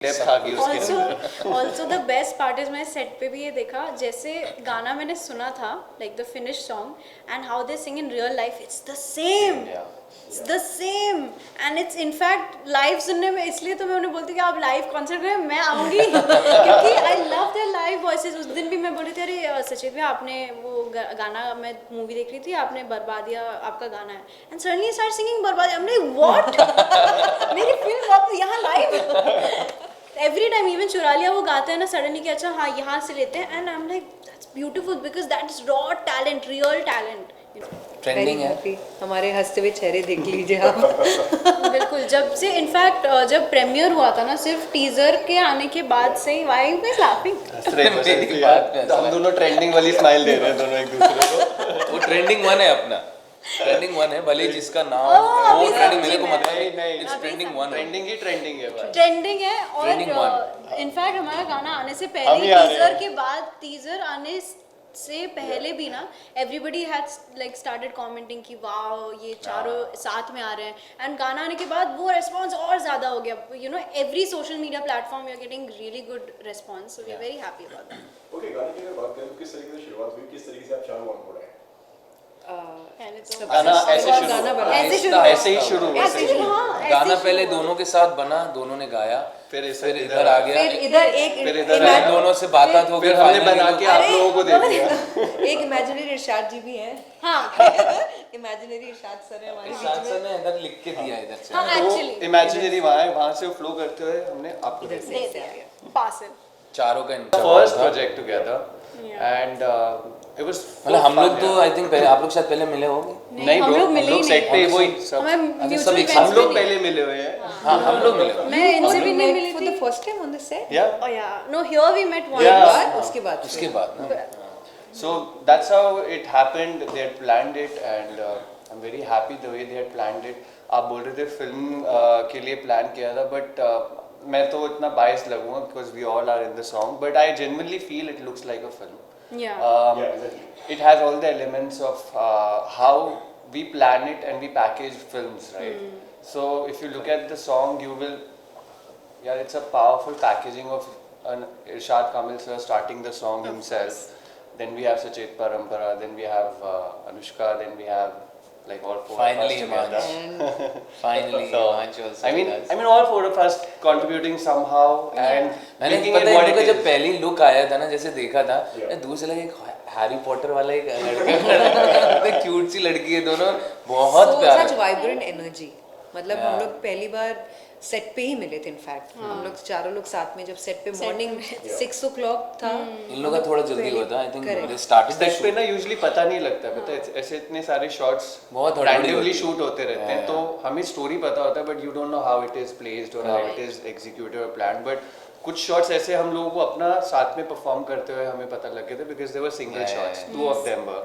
था कि उसके also the best part is मैं सेट पे भी ये देखा, जैसे गाना मैंने सुना था like the finish song and how they sing in real life, it's the same, it's the same and it's in fact live सुनने में, इसलिए तो मैं उन्हें बोलती कि आप लाइव कॉन्सर्ट करें, मैं आऊँगी क्योंकि I love their live voices. उस दिन भी मैं बोली थी अरे सचित भैया आपने वो गाना, मैं मूवी देख रही थी, आपने बर्बादिया आपका गाना है एंड सडनली स्टार्ट सिंगिंग बर्बादिया, हमने व्हाट मेरी फिल्म आप यहाँ लाइव एवरी टाइम इवन चुरा लिया वो गाते हैं ना सडनली कि अच्छा हाँ यहाँ से लेते हैं and I am like that's beautiful because that is raw talent, real talent. Trending है, हमारे हंसते हुए चेहरे देख लीजिए आप। बिल्कुल, जब से इनफैक्ट जब प्रीमियर हुआ था ना, सिर्फ टीजर के आने के बाद से ही व्हाई यू गाइस लाफिंग, हम दोनों ट्रेंडिंग वाली स्माइल दे रहे हैं दोनों एक दूसरे को। वो ट्रेंडिंग वन है अपना, ट्रेंडिंग वन है, भले जिसका नाम वो ट्रेंडिंग, मेरे को मतलब it's trending one, trending he trending है भाई, ट्रेंडिंग है। Trending और इनफैक्ट हमारा गाना आने से हम पहले, ही आ रहे टीजर हैं। के बाद, टीजर आने से पहले भी ना everybody had like started commenting कि वाओ ये चारों साथ में आ रहे हैं एंड गाना आने के बाद वो रिस्पांस और ज़्यादा हो गया, you know every social media platform we are getting really good response, so we are very happy about that. Okay, गाने की अगर बात करें तो किस तरीके से शुरुआत हुई, किस तरीके से आप चारों ऑन बोर्ड आए? गाना ऐसे शुरू, गाना बना, ऐसे ही शुरू हुआ। गाना पहले दोनों के साथ बना, दोनों ने गाया, फिर इधर आ गया, फिर इधर एक फिर इधर फिर दोनों से बात हो गई, फिर हमने finally बना के आप लोगों को दे दिया। एक इमेजिनरी इरशाद जी भी हैं। हाँ इमेजिनरी इरशाद सर है हमारे साथ बीच में। ने इधर लिख के दिया इधर से। हाँ तो एक्चुअली इमेजिनरी वहाँ है, वहाँ से फ्लो करते हुए हमने आपको दे इधर दिया। से आ गया। पासिल चारों का first project together and it was, मतलब हम लोग तो आई थिंक पहले, आप लोग शायद पहले मिले होंगे। नहीं हम ब्रो, लोग हम मिले लोग ही सेट पे नहीं, वही सब, हमें सब म्यूचुअल एक फ्रेंड्स हम लोग पहले मिले हुए हैं। हाँ हम लोग मिले। मैं इनसे भी नहीं मिली For थी। the first time on the set? या Oh yeah, no, here we met one. Yeah. उसके बाद उसके बाद ना so that's how it happened, they had planned it and I'm very happy the way they had planned it. आप बोल रहे थे फिल्म के लिए प्लान किया था, बट मैं तो इतना बायस लगूंगा because we all are in the song, but I genuinely feel it looks like a film. Yeah. Yeah, exactly. It has all the elements of how we plan it and we package films, right? So if you look at the song, you will, yeah, it's a powerful packaging of an Irshad Kamil sir starting the song himself. Then we have Sachit Parampara, then we have Anushka, then we have like all four Finally, of us together. Finally So, I mean all four of us contributing somehow and मैंने making पता it है what इनका it जब is. पहली look आया था ना, जैसे देखा था, मैं दूर से लगा एक हैरी पॉटर वाला एक लड़का, क्यूट सी लड़की है दोनों, बहुत प्यारा सच है। Vibrant energy. मतलब हम Yeah. लोग पहली बार सेट पे ही मिले थे। इनफैक्ट हम लोग चारों लोग साथ में जब सेट पे मॉर्निंग 6 o'clock था। इन लोगों का थोड़ा जल्दी हुआ था, I think Correct. They started set पे ना यूजुअली पता नहीं लगता, पता है ऐसे इतने सारे शॉट्स बहुत हड़बड़ी रैंडमली होती है। शूट होते रहते हैं, तो हमें स्टोरी पता होता है but you don't know how it is placed और हाउ इट इज एग्जीक्यूटेड और प्लान्ड। बट कुछ शॉट्स ऐसे हम लोगों को अपना साथ में परफॉर्म करते हुए हमें पता लग गए थे because they were single shots, two of them were,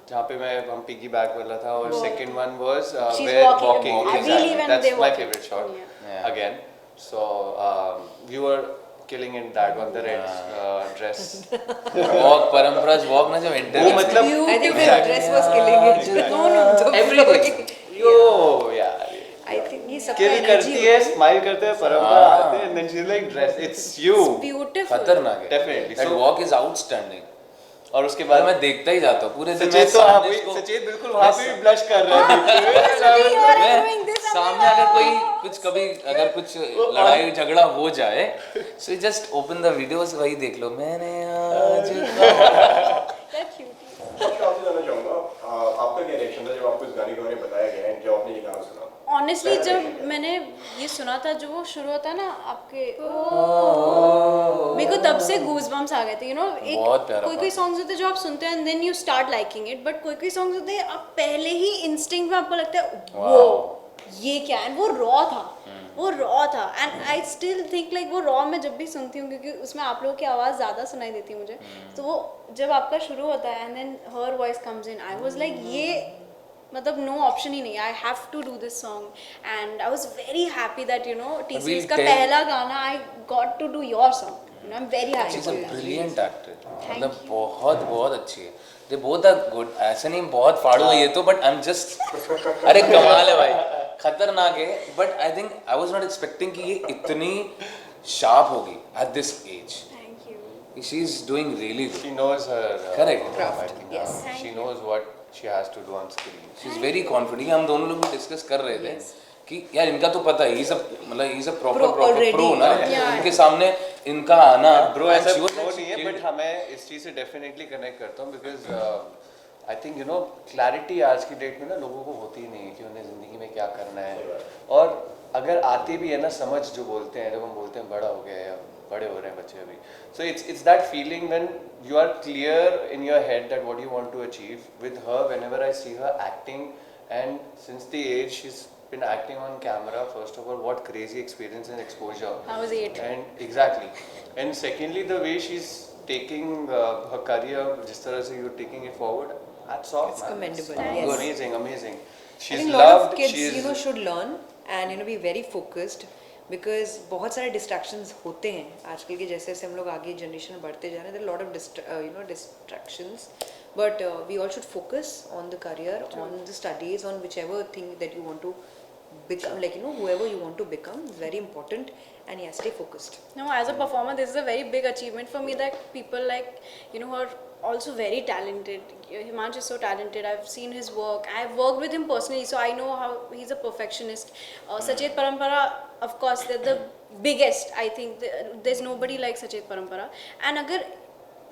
जहाँ पे हम पिगी बैक वाला था और second one was She's where walking. Walking, I believe when that's they my walk. Favourite shot Yeah. Again. So we were killing in that one, the red dress. Walk, परंपराज walk ना, जब enter वो मतलब I think the dress was killing it. No. everything. यो यार I think ये सब किल करती है, स्माइल करते हैं, परंपरा आते हैं, and then she's like dress, it's you. Beautiful. खतरनाक है, Definitely. That So- walk is outstanding. और उसके और बाद मैं देखता ही जाता हूँ पूरे दिन। सचेत तो आप सचेत बिल्कुल वहाँ पे भी ब्लश कर रहे हैं। मैं सामने अगर कोई कुछ कभी अगर कुछ लड़ाई झगड़ा हो जाए, so just open the videos, वही देख लो, मैंने आज That's cute. मैं आपसे जानना चाहूंगा, आपका क्या रिएक्शन था जब आपको इस गाने के बारे में बताया गया है, जब आपने ये गाना सुना? ऑनेस्टली जब मैंने ये सुना था, जो वो शुरू होता है ना आपके, मेरे को तब से गूज़बम्स आ गए थे, यू नो। बहुत प्यारा कोई कोई सॉन्ग्स होते हैं जो आप सुनते हैं and then you start liking it, but कोई कोई सॉन्ग्स होते हैं आप पहले ही इंस्टिंक्ट में आपको लगता है वो ये क्या है, वो रॉ था, वो रॉ था। And I still think like वो रॉ मैं जब भी सुनती हूँ, क्योंकि उसमें आप लोगों की आवाज़ ज़्यादा सुनाई देती है मुझे, तो वो जब आपका शुरू होता है एंड देन हर voice comes in, I was like ये मतलब नो ऑप्शन ही नहीं, I have to do this song and I was very happy that you know TCS का पहला गाना I got to do your song, you know. I am very she happy is a for that. Brilliant actor, मतलब बहुत बहुत अच्छी है। They both are good, ऐसे नहीं बहुत फाड़ू है ये तो, बट आई एम जस्ट, अरे कमाल है भाई, खतरनाक है। But I think I was not expecting कि ये इतनी शार्प होगी at this age. Thank you. She is doing really good. She knows her Correct. Craft, I think, yes. she knows what she has to do on screen. She is very confident. हम दोनों लोग भी discuss कर रहे थे कि यार इनका तो पता है ये सब मतलब ये सब प्रॉपर already. प्रो ना Yeah. इनके सामने इनका आना Bro ऐसा she was pro like, नहीं she है, killed but हमें इस चीज़ से definitely connect करता हूँ because I think you know clarity आज की डेट में ना लोगों को होती ही नहीं है कि उन्हें ज़िंदगी में क्या करना है और अगर आते भी है ना समझ जो बोलते हैं जब हम बोलते हैं बड़ा हो गया है या बड़े हो रहे हैं बच्चे अभी so it's that feeling when you are clear in your head that what you want to achieve with her whenever I see her acting and since the age she's been acting on camera first of all what crazy experience and exposure I was 8. and exactly and secondly the way she's taking her career जिस तरह से you're taking it forward that's all It's man. commendable, It's yes. amazing amazing I she's think a lot of loved kids, she's you know, should learn and you know be very focused because बहुत सारे distractions होते हैं आजकल के जैसे जैसे हम लोग आगे जनरेशन में बढ़ते जा रहे हैं there are a lot of you know distractions but we all should focus on the career on the studies on whichever thing that you want to become like you know whoever you want to become is very important and yeah stay focused. No, as a performer, this is a very big achievement for me that people like, you know, who are also very talented. Himansh is so talented. I've seen his work. I've worked with him personally, so I know how he's a perfectionist. Sachet Parampara, of course, they're the biggest. I think there's nobody like Sachet Parampara. And अगर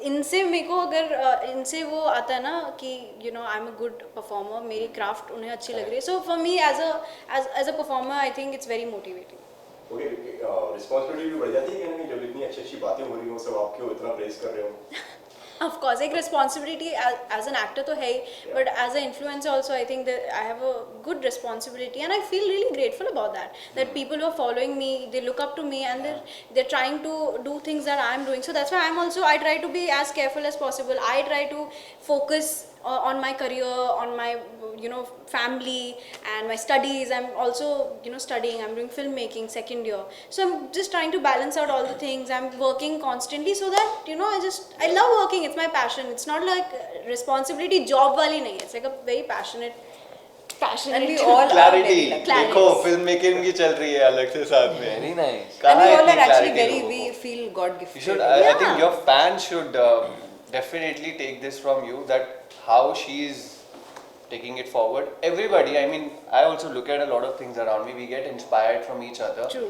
इनसे मेरे को अगर इनसे वो आता है ना कि you know I am a good performer मेरी क्राफ्ट उन्हें अच्छी लग रही है so for me as a performer I think it's very motivating okay responsibility भी बढ़ जाती है कि नहीं जब इतनी अच्छी अच्छी बातें हो रही हो सब आपके इतना प्रेस कर रहे हो Of course, एक responsibility as an actor तो है ही, but as an influencer also I think that I have a good responsibility and I feel really grateful about that. That people who are following me, they look up to me and they're trying to do things that I'm doing. So that's why I try to be as careful as possible. I try to focus on my career, on my you know family and my studies. I'm also you know studying. I'm doing filmmaking second year. So I'm just trying to balance out all the things. I'm working constantly so that you know I love working. It's my passion. It's not like responsibility job wali nahi hai. It's like a very passionate And we all are clarity very lucky. Clarity. देखो film making की चल रही है अलग से साथ में very nice. And कहाँ we all इतनी are actually clarity very लोगों we को? feel God You gifted. should, I think your fans should definitely take this from you that how she is taking it forward. Everybody, I mean, I also look at a lot of things around me. We get inspired from each other. True.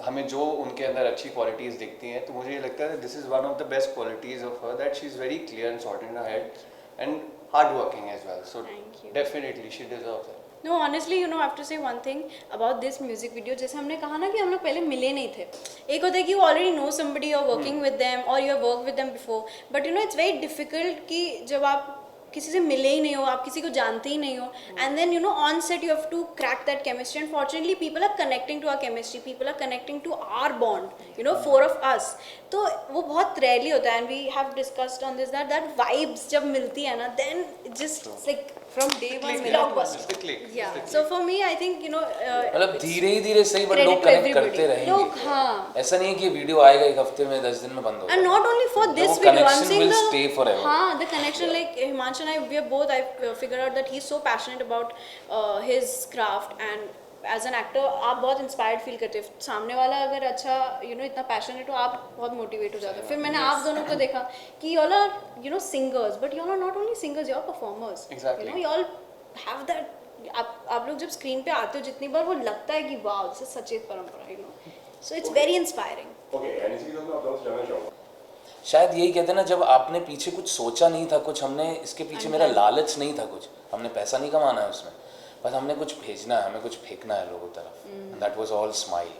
हमें जो उनके अंदर अच्छी qualities दिखती हैं तो मुझे ये लगता है this is one of the best qualities of her that she is very clear and sorted in her head and hard working as well so Thank you. Definitely she deserves it No, honestly, you know, I have to say one thing about this music video. जैसे हमने कहा ना कि हम लोग पहले मिले नहीं थे. एक होता है कि you already know somebody, you're working with them or you have worked with them before. But you know, it's very difficult कि जब आप किसी से मिले ही नहीं हो आप किसी को जानते ही नहीं हो and then you know on set you have to crack that chemistry and fortunately people are connecting to our chemistry people are connecting to our bond you know four of us तो वो बहुत rarely होता है and we have discussed on this that vibes जब मिलती है ना then just like From day one, blockbuster. Yeah. So for me, I think you know. मतलब धीरे ही धीरे सही बट credit लोग to कनेक्ट everybody. करते रहेंगे लोग हाँ. ऐसा नहीं है कि ये वीडियो आएगा एक हफ्ते में 10 दिन में बंद हो And जाएगा not only for this वो video, I'm connection saying will the stay forever. हाँ, the connection like Himansh and I, we are both. I've figured out that he's so passionate about his craft and as an actor आप बहुत inspired feel करते हो सामने वाला अगर अच्छा you know इतना passionate हो आप बहुत motivate हो जाते हो फिर मैंने आप दोनों को देखा कि y'all are you know singers but y'all are not only singers you're performers Exactly. you know y'all have that आप लोग जब स्क्रीन पे आते हो जितनी बार वो लगता है कि वाह दिस इज सचेत परंपरा you know so it's very inspiring okay and इसी के साथ मैं आप लोगों से जानना चाहूँगा शायद यही कहते हैं ना जब आपने पीछे कुछ सोचा नहीं था कुछ हमने इसके पीछे मेरा लालच नहीं था कुछ हमने पैसा नहीं कमाना है उसमें बस हमने कुछ भेजना है हमें कुछ फेंकना है लोगों तरफ that was all smile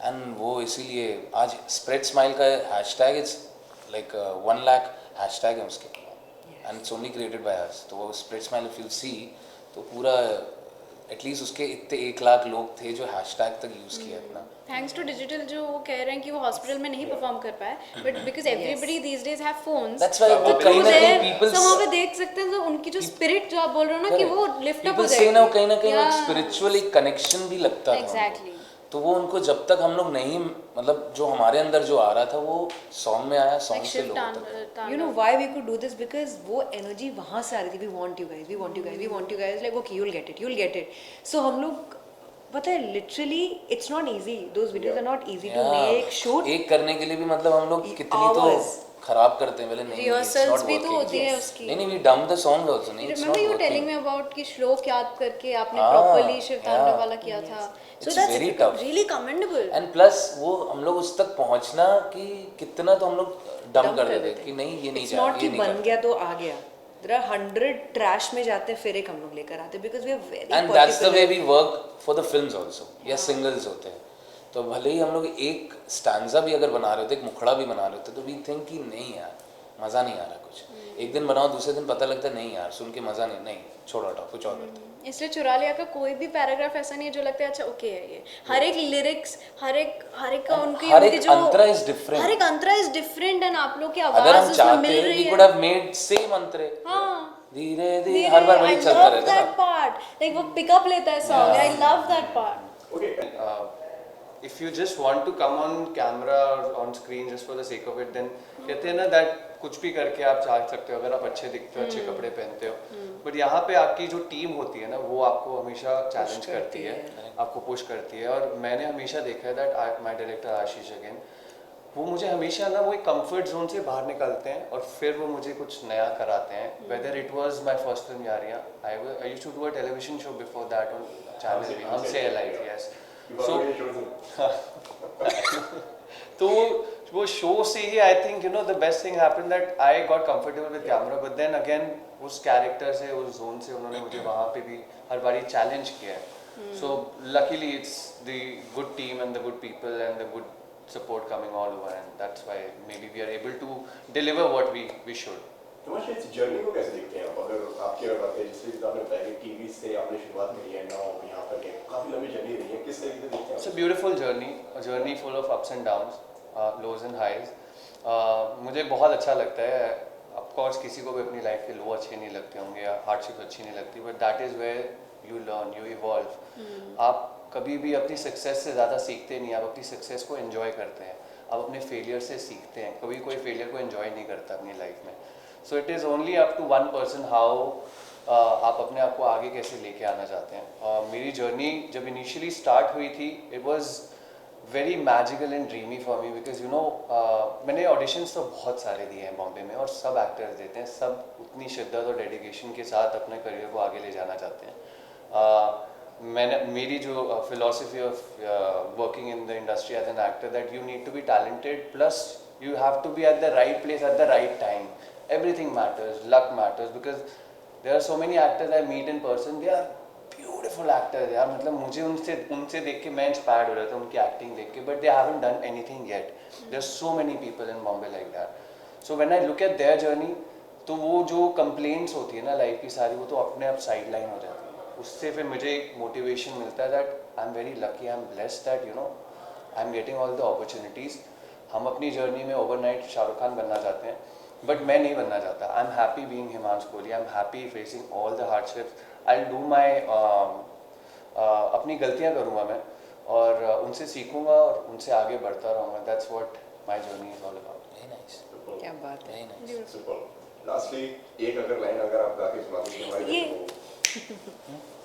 and वो इसीलिए आज स्प्रेड स्माइल का hashtag it's like 1 lakh hashtag है उसके and it's only created by us तो वो spread smile if you see तो पूरा एटलीस्ट उसके इतने 1 लाख लोग थे जो हैशटैग तक यूज़ किया अपना थैंक्स टू डिजिटल जो वो कह रहे हैं कि वो हॉस्पिटल में नहीं परफॉर्म कर पाए but because everybody these days have phones that's why वो कहीं ना कहीं पीपल वहाँ पे देख सकते हैं तो उनकी जो स्पिरिट जो आप बोल रहे हो ना कि वो लिफ्ट अप हो पीपल से ना कहीं ना कहीं Yeah. एक स्पिरिचुअल एक कनेक्शन भी लगता था उनको। Exactly. तो वो उनको जब तक हम लोग नहीं मतलब जो हमारे अंदर जो आ रहा था वो सॉन्ग में आया सॉन्ग से लोगों तक You know why we could do this because वो energy वहाँ से आ रही थी we want you guys we want you guys we want you guys like okay you'll get it so हम लोग पता है literally it's not easy, those videos are not easy to make, shoot एक करने के लिए भी मतलब हम लोग कितनी तो hours. खराब करते हैं पहले, नहीं Rehearsals भी तो होती है उसकी। नहीं वी डम द सॉन्ग आल्सो, नहीं it's Remember not you were telling working me about कि श्लोक याद करके आपने हाँ, properly शिव तांडव yeah. वाला किया था, so It's that's very tough. really commendable. And plus वो हम लोग उस तक पहुंचना कि कितना तो हम लोग डम Dump कर कर देते देते कि नहीं ये नहीं इट्स जा नॉट कि ये नहीं बन कर गया तो आ गया, देयर आर 100 ट्रैश में जाते हैं फिर एक हम लोग लेकर आते हैं, because we are very and that's the way we work for the films also, या सिंगल्स होते हैं तो भले ही हम लोग एक स्टैंजा भी अगर बना रहे होते, एक मुखड़ा भी बना रहे होते, तो वी थिंक कि नहीं यार मज़ा नहीं आ रहा कुछ, एक दिन बनाओ दूसरे दिन पता लगता है नहीं यार सुन के मज़ा नहीं, छोड़ो हटाओ कुछ और करते हैं। इसलिए चुरा लिया का कोई भी पैराग्राफ ऐसा नहीं है जो लगता है अच्छा ओके है ये, हर एक लिरिक्स हर एक का उनकी हर उनकी एक जो अंतरा is different. हर एक अंतरा इज डिफरेंट एंड आप लोग की अगर आवाज हम उसमें चाहते मिल हैं रही वी है। कुड हैव मेड सेम अंतरे, हाँ धीरे धीरे हर बार वही चलता रहता है दैट पार्ट लाइक वो पिकअप लेता है song, I love that part. Okay If you just want to come on camera or on screen just for the sake of it, then कहते हैं ना that कुछ भी करके आप चाह सकते हो अगर आप अच्छे दिखते हो, अच्छे कपड़े पहनते हो, बट यहाँ पे आपकी जो टीम होती है ना वो आपको हमेशा चैलेंज करती है, आपको पुश करती है। और मैंने हमेशा देखा है that my director Ashish again, वो मुझे हमेशा ना वो एक कंफर्ट जोन से बाहर निकालते हैं और फिर वो मुझे कुछ नया कराते हैं। Whether it was my first film Yaariyan, I used to do a television show before that on channel हमसे अलाइव, यस। सो तो वो शो से ही I think you know the best thing happened that I got comfortable with camera, but then again उस character से उस zone से उन्होंने मुझे वहाँ पे भी हर बारी चैलेंज किया है। So luckily it's the good team and the good people and the good support coming all over, and that's why maybe we are able to deliver what we should. तुम्हारे इस जर्नी को कैसे देखते हैं आप? अगर आपकी अगर बात है जिससे कि आपने बताया कि टीवी से आपने शुरुआत करी है, नाउ यहाँ पर है, काफी लंबी जर्नी रही है, किस तरीके से देखते हैं? It's a beautiful journey, a journey full of ups and downs, lows and highs. मुझे बहुत अच्छा लगता है। Of course किसी को भी अपनी लाइफ के लो अच्छे नहीं लगते होंगे या हार्डशिप अच्छी नहीं लगती, but that is where you learn, you evolve. आप कभी भी अपनी सक्सेस से ज़्यादा सीखते नहीं, आप अपनी सक्सेस को एंजॉय करते हैं, आप अपने फेलियर से सीखते हैं। कभी कोई फेलियर को एंजॉय नहीं करता अपनी लाइफ में। So it is only up to one person how आप अपने आप को आगे कैसे लेके आना चाहते हैं। मेरी जर्नी जब इनिशियली स्टार्ट हुई थी, it was very magical and dreamy for me, because you know मैंने ऑडिशंस तो बहुत सारे दिए हैं बॉम्बे में और सब एक्टर्स देते हैं, सब उतनी शिद्दत और डेडिकेशन के साथ अपने करियर को आगे ले जाना चाहते हैं। मेरी जो philosophy of working in the industry as an actor that you need to be talented plus you have to be at the right place at the right time. Everything matters, luck matters, because there are so many actors I meet in person, they are beautiful actors यार, मतलब मुझे उनसे देख के मैं inspired हो रहा था उनकी एक्टिंग देख के, but they haven't done anything yet. There are so many people in Bombay like that. So when I look at their journey, तो वो जो कंप्लेंट्स होती है ना लाइफ की सारी, वो तो अपने आप साइड लाइन हो जाती है। उससे फिर मुझे एक मोटिवेशन मिलता है that I am very lucky, I am blessed that you know I am getting all the opportunities. हम अपनी जर्नी में ओवरनाइट शाहरुख खान बनना चाहते हैं, बट मैं नहीं बनना चाहता। I am happy being Himanshu Kohli, I am happy facing all the hardships. I will do my अपनी गलतियाँ करूँगा मैं और उनसे सीखूँगा और उनसे आगे बढ़ता रहूँगा। That's what my journey is all about. Very nice, क्या बात है। Very nice. सुपर। लास्टली एक अगर लाइन अगर आप गा के सुना दीजिए हमारे ये दर्शकों को।